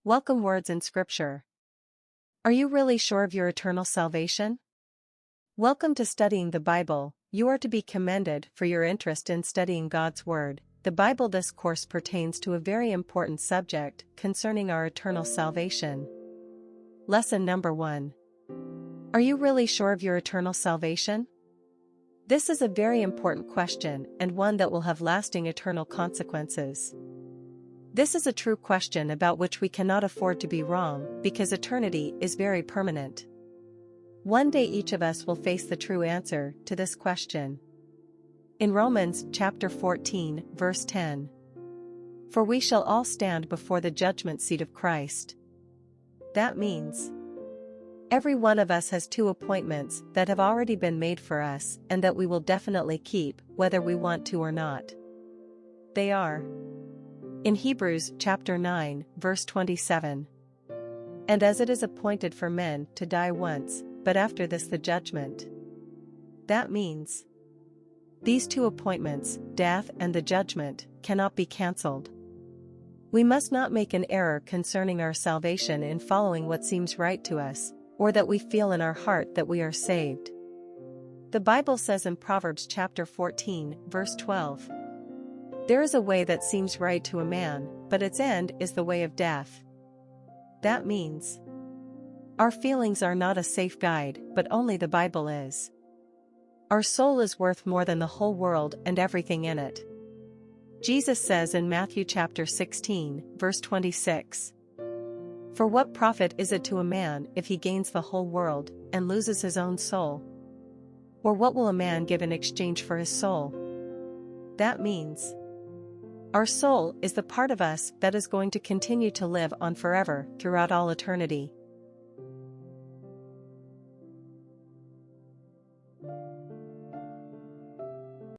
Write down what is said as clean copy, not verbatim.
Welcome words in Scripture. Are you really sure of your eternal salvation? Welcome to Studying the Bible. You are to be commended for your interest in studying God's Word. The Bible. This course pertains to a very important subject concerning our eternal salvation. Lesson number 1. Are you really sure of your eternal salvation? This is a very important question and one that will have lasting eternal consequences. This is a true question about which we cannot afford to be wrong, because eternity is very permanent. One day each of us will face the true answer to this question. In Romans chapter 14, verse 10. For we shall all stand before the judgment seat of Christ. That means every one of us has two appointments that have already been made for us and that we will definitely keep, whether we want to or not. They are in Hebrews chapter 9, verse 27. And as it is appointed for men to die once, but after this the judgment. That means these two appointments, death and the judgment, cannot be cancelled. We must not make an error concerning our salvation in following what seems right to us, or that we feel in our heart that we are saved. The Bible says in Proverbs chapter 14, verse 12. There is a way that seems right to a man, but its end is the way of death. That means our feelings are not a safe guide, but only the Bible is. Our soul is worth more than the whole world and everything in it. Jesus says in Matthew chapter 16, verse 26. For what profit is it to a man if he gains the whole world and loses his own soul? Or what will a man give in exchange for his soul? That means our soul is the part of us that is going to continue to live on forever throughout all eternity.